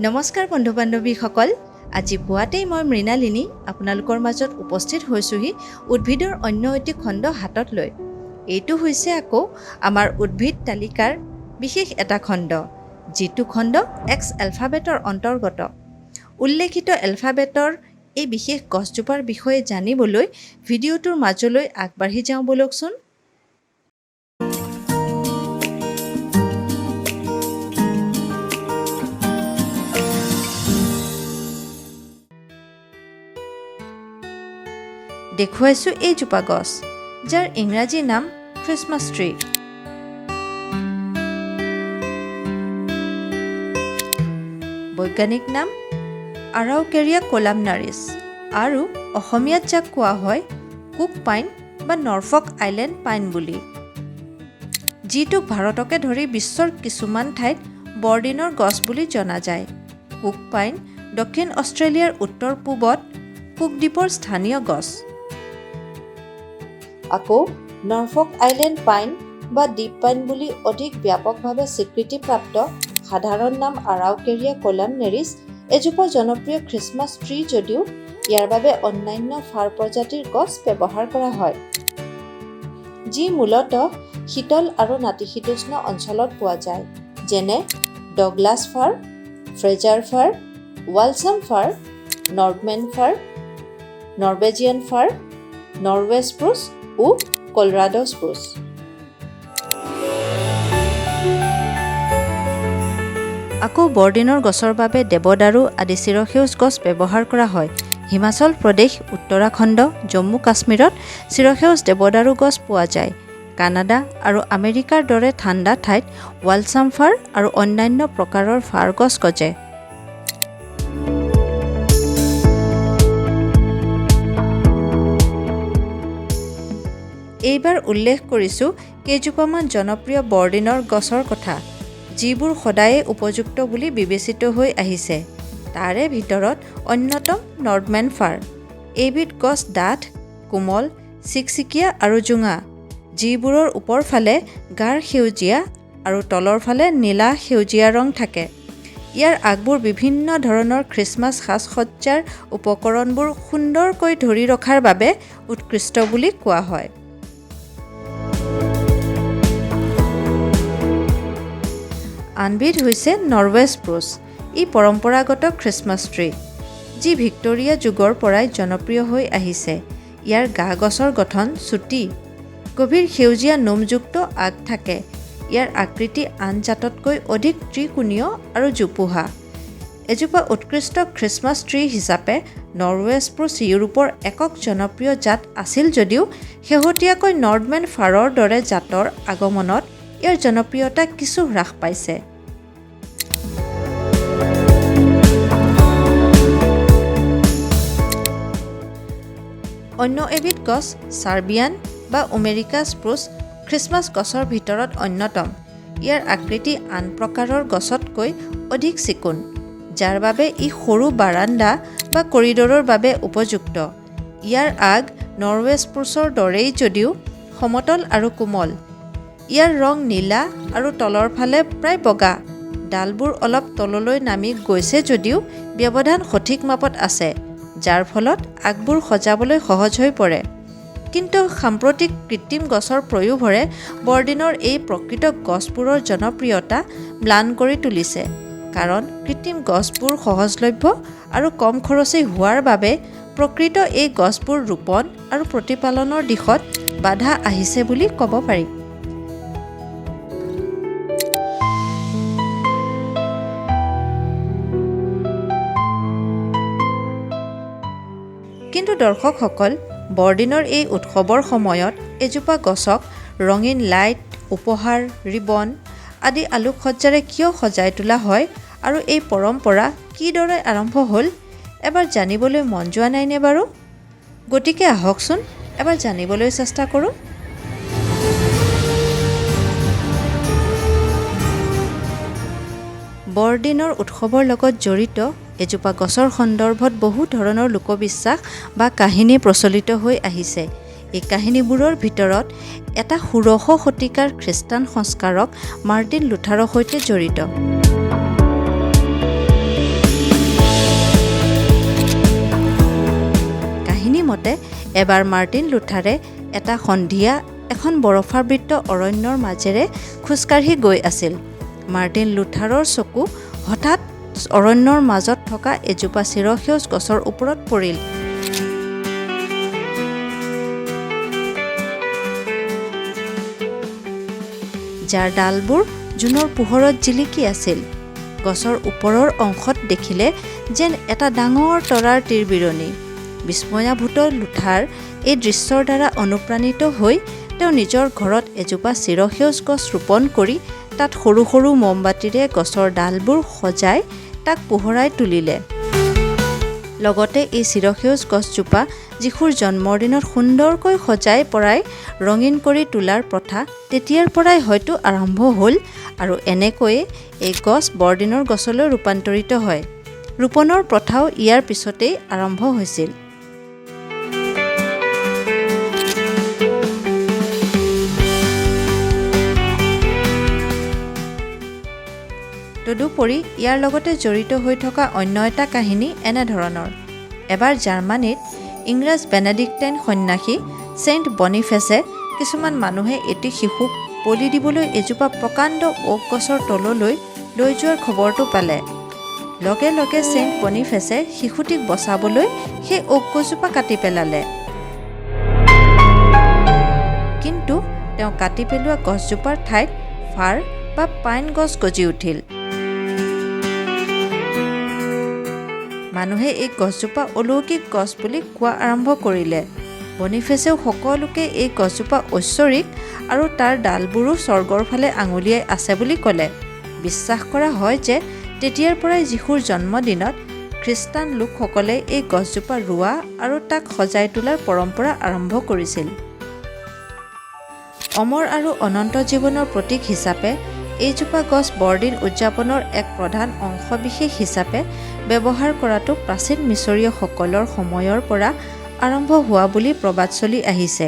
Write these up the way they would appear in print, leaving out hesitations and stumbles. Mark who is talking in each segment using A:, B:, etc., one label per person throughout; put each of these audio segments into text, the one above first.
A: নমস্কাৰ বন্ধু বান্ধৱীসকল, আজি পুৱাতেই মই মৃণালিনী আপোনালোকৰ মাজত উপস্থিত হৈছোহি উদ্ভিদৰ অন্য এটি খণ্ড হাতত লৈ। এইটো হৈছে আকৌ আমাৰ উদ্ভিদ তালিকাৰ বিশেষ এটা খণ্ড, যিটো খণ্ড এক্স এলফাবেটৰ অন্তৰ্গত। উল্লেখিত এলফাবেটৰ এই বিশেষ গছজোপাৰ বিষয়ে জানিবলৈ ভিডিঅ'টোৰ মাজলৈ আগবাঢ়ি যাওঁ বলকচোন। দেখুৱাইছোঁ এইজোপা গছ, যাৰ ইংৰাজী নাম খ্ৰীষ্টমাছ ট্ৰী। বৈজ্ঞানিক নাম আৰাউকেৰিয়া কোলামনাৰিছ, আৰু অসমীয়াত যাক কোৱা হয় কুক পাইন বা নৰফক আইলেণ্ড পাইন বুলি, যিটোক ভাৰতকে ধৰি বিশ্বৰ কিছুমান ঠাইত বৰদিনৰ গছ বুলি জনা যায়। কুক পাইন দক্ষিণ অষ্ট্ৰেলিয়াৰ উত্তৰ পূবত কুক দ্বীপৰ স্থানীয় গছ। আকৌ নৰফক আইলেণ্ড পাইন বা দ্বীপ পাইন বুলি অধিক ব্যাপকভাৱে স্বীকৃতিপ্ৰাপ্ত সাধাৰণ নাম আৰাউকেৰিয়া কোলামনাৰিছ এজোপা জনপ্ৰিয় খ্ৰীষ্টমাছ ট্ৰী যদিও ইয়াৰ বাবে অন্যান্য ফাৰ প্ৰজাতিৰ গছ ব্যৱহাৰ কৰা হয়, যি মূলতঃ শীতল আৰু নাতিশীতোষ্ণ অঞ্চলত পোৱা যায়, যেনে Douglas fir, Fraser fir, balsam fir, Nordmann fir, Norwegian fir, Norway spruce ও কলৰাডো স্প্ৰুচ। আকৌ বৰদিনৰ গছৰ বাবে দেৱদাৰু আদি চিৰসেউজ গছ ব্যৱহাৰ কৰা হয়। হিমাচল প্ৰদেশ, উত্তৰাখণ্ড, জম্মু কাশ্মীৰত চিৰসেউজ দেৱদাৰু গছ পোৱা যায়। কানাডা আৰু আমেৰিকাৰ দৰে ঠাণ্ডা ঠাইত ৱালছাম ফাৰ আৰু অন্যান্য প্ৰকাৰৰ ফাৰ গছ গজে। এইবাৰ উল্লেখ কৰিছোঁ কেইজোপামান জনপ্ৰিয় বৰদিনৰ গছৰ কথা, যিবোৰ সদায়ে উপযুক্ত বুলি বিবেচিত হৈ আহিছে। তাৰে ভিতৰত অন্যতম নৰ্ডমেন ফাৰ। এইবিধ গছ ডাঠ, কোমল, চিকচিকীয়া আৰু জোঙা, যিবোৰৰ ওপৰ ফালে গাঢ় সেউজীয়া আৰু তলৰ ফালে নীলা সেউজীয়া ৰং থাকে। ইয়াৰ আগবোৰ বিভিন্ন ধৰণৰ খ্ৰীষ্টমাছ সাজ-সজ্জাৰ উপকৰণবোৰ সুন্দৰকৈ ধৰি ৰখাৰ বাবে উৎকৃষ্ট বুলি কোৱা হয়। আনবিধ হৈছে নৰৱে স্প্ৰুচ। ই পৰম্পৰাগত খ্ৰীষ্টমাছ ট্ৰী, যি ভিক্টৰিয়া যুগৰ পৰাই জনপ্ৰিয় হৈ আহিছে। ইয়াৰ গা গছৰ গঠন চুটি, গভীৰ সেউজীয়া নোমযুক্ত আগ থাকে। ইয়াৰ আকৃতি আন জাততকৈ অধিক ত্ৰিকোণীয় আৰু জোপোহা। এজোপা উৎকৃষ্ট খ্ৰীষ্টমাছ ট্ৰী হিচাপে নৰৱে স্প্ৰুচ ইউৰোপৰ একক জনপ্ৰিয় জাত আছিল যদিও শেহতীয়াকৈ নৰ্ডমেন ফাৰৰ দৰে জাতৰ আগমনত ইয়াৰ জনপ্ৰিয়তা কিছু হ্ৰাস পাইছে। অন্য এবিধ গছ চাৰ্বিয়ান বা আমেৰিকা স্প্ৰুচ খ্ৰীষ্টমাছ গছৰ ভিতৰত অন্যতম। ইয়াৰ আকৃতি আন প্ৰকাৰৰ গছতকৈ অধিক চিকুণ, যাৰ বাবে ই সৰু বাৰাণ্ডা বা কৰিডৰৰ বাবে উপযুক্ত। ইয়াৰ আগ নৰৱে স্প্ৰুচৰ দৰেই যদিও সমতল আৰু কোমল। ইয়াৰ ৰং নীলা আৰু তলৰ ফালে প্ৰায় বগা। ডালবোৰ অলপ তললৈ নামি গৈছে যদিও ব্যৱধান সঠিক মাপত আছে, যাৰ ফলত আগবোৰ সজাবলৈ সহজ হৈ পৰে। কিন্তু সাম্প্ৰতিক কৃত্ৰিম গছৰ প্ৰয়োভৰে বৰদিনৰ এই প্ৰকৃত গছবোৰৰ জনপ্ৰিয়তা ম্লান কৰি তুলিছে, কাৰণ কৃত্ৰিম গছবোৰ সহজলভ্য আৰু কম খৰচী হোৱাৰ বাবে প্ৰকৃত এই গছবোৰ ৰোপণ আৰু প্ৰতিপালনৰ দিশত বাধা আহিছে বুলি ক'ব পাৰি। কিন্তু দৰ্শকসকল, বৰদিনৰ এই উৎসৱৰ সময়ত এজোপা গছক ৰঙীন লাইট, উপহাৰ, ৰিবন আদি আলোকসজ্জাৰে কিয় সজাই তোলা হয় আৰু এই পৰম্পৰা কিদৰে আৰম্ভ হ'ল, এবাৰ জানিবলৈ মন যোৱা নাইনে বাৰু? গতিকে আহকচোন এবাৰ জানিবলৈ চেষ্টা কৰোঁ। বৰদিনৰ উৎসৱৰ লগত জড়িত এজোপা গছৰ সন্দৰ্ভত বহু ধৰণৰ লোকবিশ্বাস বা কাহিনী প্ৰচলিত হৈ আহিছে। এই কাহিনীবোৰৰ ভিতৰত এটা 16শ শতিকাৰ খ্ৰীষ্টান সংস্কাৰক মাৰ্টিন লুথাৰৰ সৈতে জড়িত। মতে এবাৰ মাৰ্টিন লুথাৰে এটা সন্ধিয়া এখন বৰফাবৃত অৰণ্যৰ মাজেৰে খোজকাঢ়ি গৈ আছিল। মাৰ্টিন লুথাৰৰ চকু হঠাৎ অৰণ্যৰ মাজত থকা এজোপা চিৰসেউজ গছৰ ওপৰত পৰিল। যাৰ ডালবোৰ জোনৰ পোহৰত জিলিকি আছিল। গছৰ ওপৰৰ অংশত দেখিলে যেন এটা ডাঙৰ তৰাৰ তীৰবিৰণি। বিস্ময়াভূত লুথাৰ এই দৃশ্যৰ দ্বাৰা অনুপ্ৰাণিত হৈ তেওঁ নিজৰ ঘৰত এজোপা চিৰসেউজ গছ ৰোপণ কৰি তাত সৰু সৰু মমবাতিৰে গছৰ ডালবোৰ সজাই তাক পোহৰাই তুলিলে। লগতে এই চিৰসেউজ গছজোপা যীশুৰ জন্মদিনত সুন্দৰকৈ সজাই পৰাই ৰঙীন কৰি তোলাৰ প্ৰথা তেতিয়াৰ পৰাই হয়তো আৰম্ভ হ'ল আৰু এনেকৈয়ে এই গছ বৰদিনৰ গছলৈ ৰূপান্তৰিত হয়। ৰোপণৰ প্ৰথাও ইয়াৰ পিছতেই আৰম্ভ হৈছিল। তদুপৰি ইয়াৰ লগতে জড়িত হৈ থকা অন্য এটা কাহিনী এনেধৰণৰ। এবাৰ জাৰ্মানীত ইংৰাজ বেনেডিক্টাইন সন্যাসী ছেইণ্ট বনিফেছে কিছুমান মানুহে এটি শিশুক বলি দিবলৈ এজোপা প্ৰকাণ্ড ওক গছৰ তললৈ লৈ যোৱাৰ খবৰটো পালে। লগে লগে ছেইণ্ট বনিফেছে শিশুটিক বচাবলৈ সেই ওক গছজোপা কাটি পেলালে। কিন্তু তেওঁ কাটি পেলোৱা গছজোপাৰ ঠাইত ফাৰ বা পাইন গছ গজি উঠিল। মানুহে এই গছজোপা অলৌকিক গছ বুলি কোৱা আৰম্ভ কৰিলে। বনিফেছেও সকলোকে এই গছজোপা ঐশ্বৰিক আৰু তাৰ ডালবোৰো স্বৰ্গৰ ফালে আঙুলিয়াই আছে বুলি ক'লে। বিশ্বাস কৰা হয় যে তেতিয়াৰ পৰাই যীশুৰ জন্মদিনত খ্ৰীষ্টান লোকসকলে এই গছজোপা ৰোৱা আৰু তাক সজাই তোলাৰ পৰম্পৰা আৰম্ভ কৰিছিল। অমৰ আৰু অনন্ত জীৱনৰ প্ৰতীক হিচাপে এইজোপা গছ বৰদিন উদযাপনৰ এক প্ৰধান অংশবিশেষ হিচাপে ব্যৱহাৰ কৰাটো প্ৰাচীন মিছৰীয়সকলৰ সময়ৰ পৰা আৰম্ভ হোৱা বুলি প্ৰবাদ চলি আহিছে।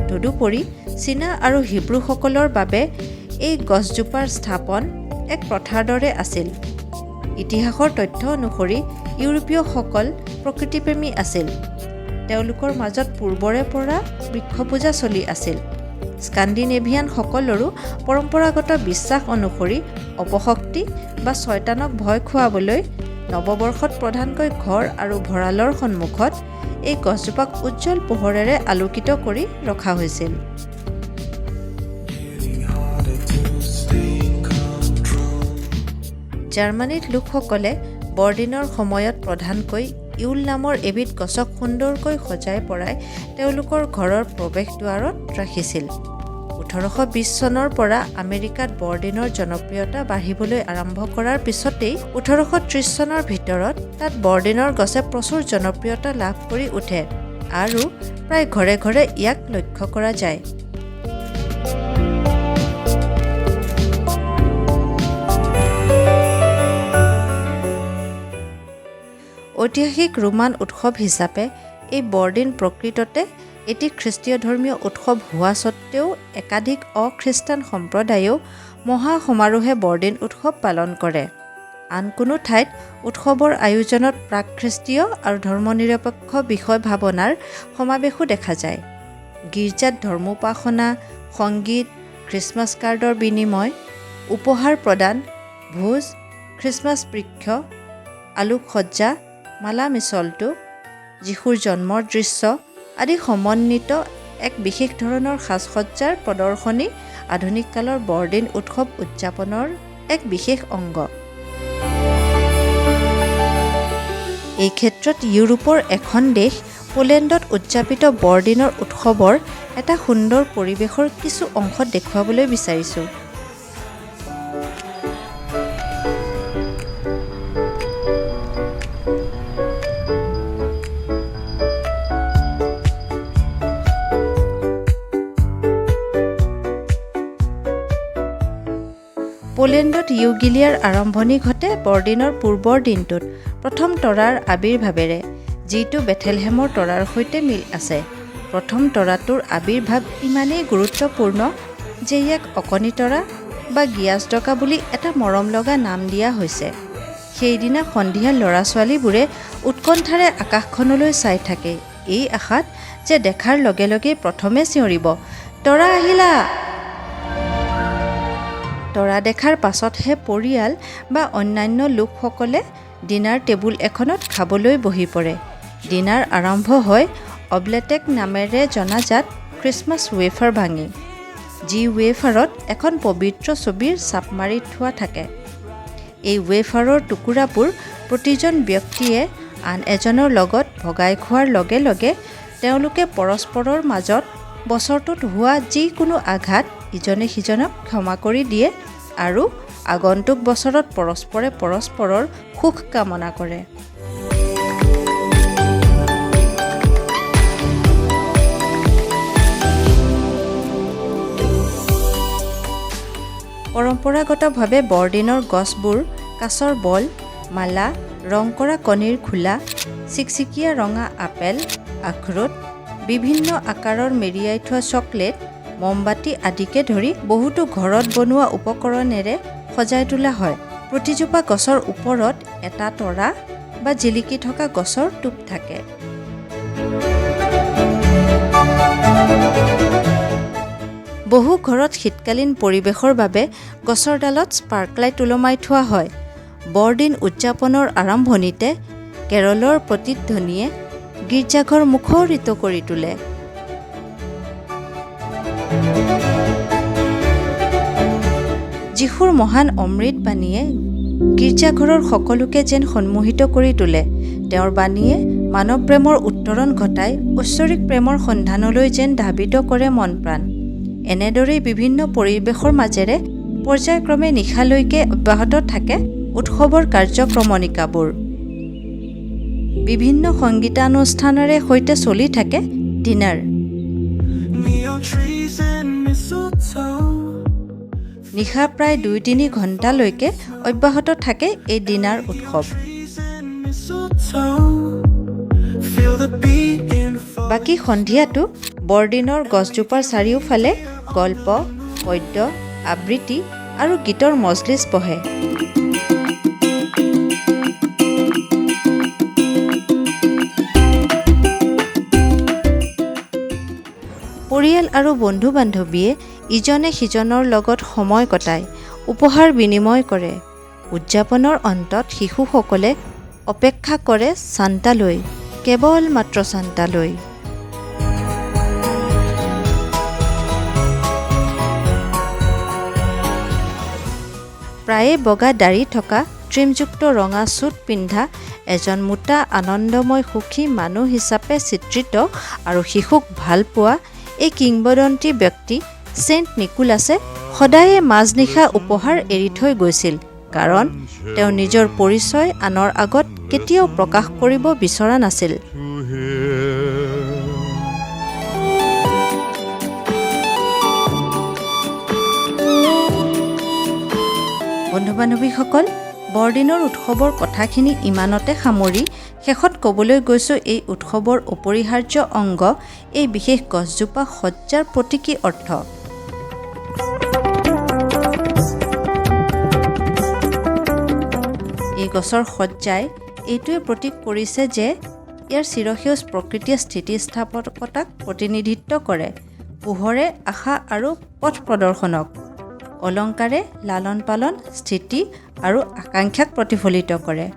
A: তদুপৰি চীনা আৰু হিব্ৰুসকলৰ বাবে এই গছজোপাৰ স্থাপন এক প্ৰথাৰ দৰে আছিল। ইতিহাসৰ তথ্য অনুসৰি ইউৰোপীয়সকল প্ৰকৃতিপ্ৰেমী আছিল। তেওঁলোকৰ মাজত পূৰ্বৰে পৰা বৃক্ষ পূজা চলি আছিল। স্কাণ্ডিনেভিয়ানসকলৰো পৰম্পৰাগত বিশ্বাস অনুসৰি অপশক্তি বা শয়তানক ভয় খুৱাবলৈ নৱবৰ্ষত প্ৰধানকৈ ঘৰ আৰু ভঁৰালৰ সন্মুখত এই গছজোপাক উজ্জ্বল পোহৰেৰে আলোকিত কৰি ৰখা হৈছিল। জাৰ্মানীত লোকসকলে বৰদিনৰ সময়ত প্ৰধানকৈ ইউল নামৰ এবিধ গছক সুন্দৰকৈ সজাই পৰাই তেওঁলোকৰ ঘৰৰ প্ৰৱেশ দুৱাৰত ৰাখিছিল। 1820 চনৰ পৰা আমেৰিকাত বৰদিনৰ জনপ্ৰিয়তা বাঢ়িবলৈ আৰম্ভ কৰাৰ পিছতেই 1830 চনৰ ভিতৰত তাত বৰদিনৰ গছে প্ৰচুৰ জনপ্ৰিয়তা লাভ কৰি উঠে আৰু প্ৰায় ঘৰে ঘৰে ইয়াক লক্ষ্য কৰা যায়। ঐতিহাসিক ৰোমান উৎসৱ হিচাপে এই বৰদিন প্ৰকৃততে এটি খ্ৰীষ্টীয় ধৰ্মীয় উৎসৱ হোৱা স্বত্তেও একাধিক অখ্ৰীষ্টান সম্প্ৰদায়েও মহা সমাৰোহে বৰদিন উৎসৱ পালন কৰে। আন কোনো ঠাইত উৎসৱৰ আয়োজনত প্ৰাক খ্ৰীষ্টীয় আৰু ধৰ্মনিৰপেক্ষ বিষয় ভাৱনাৰ সমাৱেশো দেখা যায়। গীৰ্জাত ধৰ্মোপাসনা, সংগীত, খ্ৰীষ্টমাছ কাৰ্ডৰ বিনিময়, উপহাৰ প্ৰদান, ভোজ, খ্ৰীষ্টমাছ বৃক্ষ, আলোকসজ্জা, মালা মিছলটো, যীশুৰ জন্মৰ দৃশ্য আদি সমন্বিত এক বিশেষ ধৰণৰ সাজসজ্জাৰ প্ৰদৰ্শনী আধুনিক কালৰ বৰদিন উৎসৱ উদযাপনৰ এক বিশেষ অংগ। এই ক্ষেত্ৰত ইউৰোপৰ এখন দেশ পোলেণ্ডত উদযাপিত বৰদিনৰ উৎসৱৰ এটা সুন্দৰ পৰিৱেশৰ কিছু অংশ দেখুৱাবলৈ বিচাৰিছোঁ। পোলেণ্ডত ইউগিলিয়াৰ আৰম্ভণি ঘটে বৰদিনৰ পূৰ্বৰ দিনটোত প্ৰথম তৰাৰ আবিৰ্ভাৱেৰে, যিটো বেথেলহেমৰ তৰাৰ সৈতে মিল আছে। প্ৰথম তৰাটোৰ আবিৰ্ভাৱ ইমানেই গুৰুত্বপূৰ্ণ যে ইয়াক অকণি তৰা বা গিয়াজ ডকা বুলি এটা মৰম লগা নাম দিয়া হৈছে। সেইদিনা সন্ধিয়া ল'ৰা ছোৱালীবোৰে উৎকণ্ঠাৰে আকাশখনলৈ চাই থাকে, এই আশাত যে দেখাৰ লগে লগে প্ৰথমে চিঞৰিব, তৰা আহিলা। তৰা দেখাৰ পাছতহে পৰিয়াল বা অন্যান্য লোকসকলে ডিনাৰ টেবুল এখনত খাবলৈ বহি পৰে। ডিনাৰ আৰম্ভ হয় অবলেটেক নামেৰে জনাজাত খ্ৰীষ্টমাছ ৱেফাৰ ভাঙি, যি ৱেফাৰত এখন পবিত্ৰ ছবিৰ চাপ মাৰি থোৱা থাকে। এই ৱেফাৰৰ টুকুৰাবোৰ প্ৰতিজন ব্যক্তিয়ে আন এজনৰ লগত ভগাই খোৱাৰ লগে লগে তেওঁলোকে পৰস্পৰৰ মাজত বছৰটোত হোৱা যিকোনো আঘাত ইজনে সিজনক ক্ষমা কৰি দিয়ে আৰু আগন্তুক বছৰত পৰস্পৰে পৰস্পৰৰ সুখ কামনা কৰে। পৰম্পৰাগতভাৱে বৰদিনৰ গছবোৰ কাঁচৰ বল, মালা, ৰং কৰা কণীৰ খোলা, চিকচিকীয়া ৰঙা আপেল, আখৰোট, বিভিন্ন আকাৰৰ মেৰিয়াই থোৱা চকলেট, মমবাতি আদিকে ধৰি বহুতো ঘৰত বনোৱা উপকৰণেৰে সজাই তোলা হয়। প্ৰতিজোপা গছৰ ওপৰত এটা তৰা বা জিলিকি থকা গছৰ টোপ থাকে। বহু ঘৰত শীতকালীন পৰিৱেশৰ বাবে গছৰ ডালত স্পাৰ্কলাইট ওলমাই থোৱা হয়। বৰদিন উদযাপনৰ আৰম্ভণিতে কেৰলৰ প্ৰতিধ্বনিয়ে গীৰ্জাঘৰ মুখৰিত কৰি তোলে। যীশুৰ মহান অমৃত বাণীয়ে গীৰ্জাঘৰৰ সকলোকে যেন সন্মোহিত কৰি তোলে। তেওঁৰ বাণীয়ে মানৱ প্ৰেমৰ উত্তৰণ ঘটাই ঐশ্বৰিক প্ৰেমৰ সন্ধানলৈ যেন ধাৱিত কৰে মন প্ৰাণ। এনেদৰেই বিভিন্ন পৰিৱেশৰ মাজেৰে পৰ্যায়ক্ৰমে নিশালৈকে অব্যাহত থাকে উৎসৱৰ কাৰ্যক্ৰমণিকাবোৰ। বিভিন্ন সংগীতানুষ্ঠানেৰে সৈতে চলি থাকে ডিনাৰ। নিশা প্ৰায় 2-3 ঘণ্টালৈকে অব্যাহত থাকে এই ডিনাৰ উৎসৱ। বাকী সন্ধিয়াটো বৰদিনৰ গছজোপাৰ চাৰিওফালে গল্প, পদ্য, আবৃত্তি আৰু গীতৰ মজলিচ বহে। পৰিয়াল আৰু বন্ধু বান্ধৱীয়ে ইজনে সিজনৰ লগত সময় কটায়, উপহাৰ বিনিময় কৰে। উদযাপনৰ অন্তত শিশুসকলে অপেক্ষা কৰে চান্তালৈ, কেৱল মাত্ৰ চান্তালৈ। প্ৰায়ে বগা দাড়ি থকা, ট্ৰিমযুক্ত ৰঙা চুট পিন্ধা এজন মোটা আনন্দময় সুখী মানুহ হিচাপে চিত্ৰিত আৰু শিশুক ভাল পোৱা এই কিংবদন্তি ব্যক্তি ছেইণ্ট নিকোলাছে সদায়ে মাজনিশা উপহাৰ এৰি থৈ গৈছিল, কাৰণ তেওঁ নিজৰ পৰিচয় আনৰ আগত কেতিয়াও প্ৰকাশ কৰিব বিচৰা নাছিল। বন্ধু বান্ধৱীসকল, বৰদিনৰ উৎসৱৰ কথাখিনি ইমানতে সামৰি শেষত ক'বলৈ গৈছোঁ এই উৎসৱৰ অপৰিহাৰ্য অংগ এই বিশেষ গছজোপা সজ্জাৰ প্ৰতীকী অৰ্থ। এই গছৰ সজ্জাই এইটোৱে প্ৰতীক কৰিছে যে ইয়াৰ চিৰসেউজ প্ৰকৃতিয়ে স্থিতিস্থাপকতাক প্ৰতিনিধিত্ব কৰে, পোহৰে আশা আৰু পথ প্ৰদৰ্শনক, অলংকাৰে লালন পালন, স্থিতি আৰু আকাংক্ষাক প্ৰতিফলিত কৰে।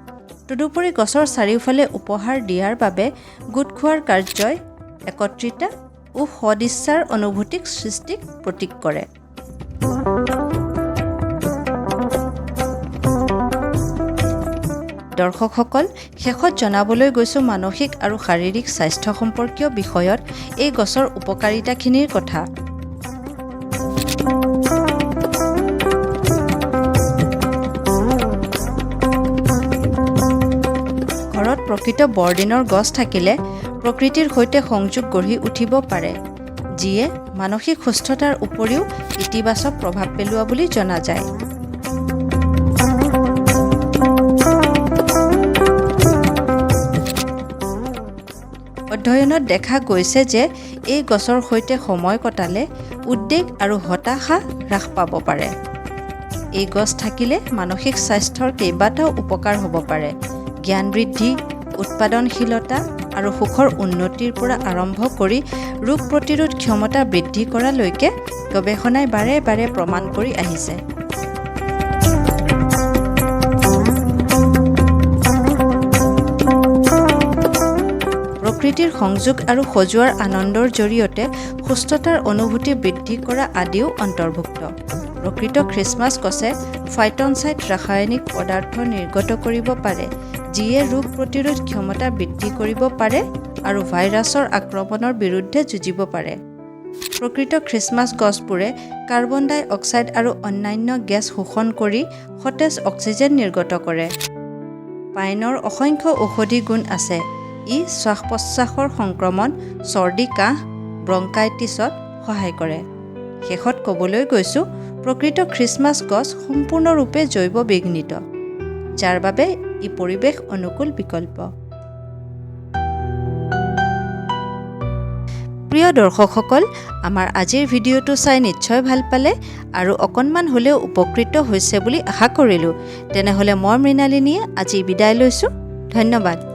A: তদুপৰি গছৰ চাৰিওফালে উপহাৰ দিয়াৰ বাবে গোট খোৱাৰ কাৰ্যই একত্ৰিতা ও সদিচ্ছাৰ অনুভূতিক সৃষ্টিক প্ৰতীক কৰে। দৰ্শকসকল, শেষত জনাবলৈ গৈছোঁ মানসিক আৰু শাৰীৰিক স্বাস্থ্য সম্পৰ্কীয় বিষয়ত এই গছৰ উপকাৰিতাখিনিৰ কথা। ঘৰত প্ৰকৃত বৰদিনৰ গছ থাকিলে প্ৰকৃতিৰ সৈতে সংযোগ গঢ়ি উঠিব পাৰে, যিয়ে মানসিক সুস্থতাৰ উপৰিও ইতিবাচক প্ৰভাৱ পেলোৱা বুলি জনা যায়। অধ্যয়নত দেখা গৈছে যে এই গছৰ সৈতে সময় কটালে উদ্বেগ আৰু হতাশা হ্ৰাস পাব পাৰে। এই গছ থাকিলে মানসিক স্বাস্থ্যৰ কেইবাটাও উপকাৰ হ'ব পাৰে। জ্ঞান বৃদ্ধি, উৎপাদনশীলতা আৰু সুখৰ উন্নতিৰ পৰা আৰম্ভ কৰি ৰোগ প্ৰতিৰোধ ক্ষমতা বৃদ্ধি কৰালৈকে গৱেষণাই বাৰে বাৰে প্ৰমাণ কৰি আহিছে। প্ৰকৃতিৰ সংযোগ আৰু সজোৱাৰ আনন্দৰ জৰিয়তে সুস্থতাৰ অনুভূতি বৃদ্ধি কৰা আদিও অন্তৰ্ভুক্ত। প্ৰকৃত খ্ৰীষ্টমাছ গছে ফাইটনচাইড ৰাসায়নিক পদাৰ্থ নিৰ্গত কৰিব পাৰে, যিয়ে ৰোগ প্ৰতিৰোধ ক্ষমতা বৃদ্ধি কৰিব পাৰে আৰু ভাইৰাছৰ আক্ৰমণৰ বিৰুদ্ধে যুঁজিব পাৰে। প্ৰকৃত খ্ৰীষ্টমাছ গছবোৰে কাৰ্বন ডাই অক্সাইড আৰু অন্যান্য গেছ শোষণ কৰি সতেজ অক্সিজেন নিৰ্গত কৰে। পাইনৰ অসংখ্য ঔষধি গুণ আছে। ই শ্বাস-প্ৰশ্বাসৰ সংক্ৰমণ, চৰ্দি, কাহ, ব্ৰংকাইটিছত সহায় কৰে। শেষত ক'বলৈ গৈছোঁ, প্ৰকৃত খ্ৰীষ্টমাছ গছ সম্পূৰ্ণৰূপে জৈৱ বিঘ্নিত, যাৰ বাবে ই পৰিৱেশ অনুকূল বিকল্প। প্ৰিয় দৰ্শকসকল, আমাৰ আজিৰ ভিডিঅ'টো চাই নিশ্চয় ভাল পালে আৰু অকণমান হ'লেও উপকৃত হৈছে বুলি আশা কৰিলোঁ। তেনেহ'লে মই মৃণালিনীয়ে আজি বিদায় লৈছোঁ। ধন্যবাদ।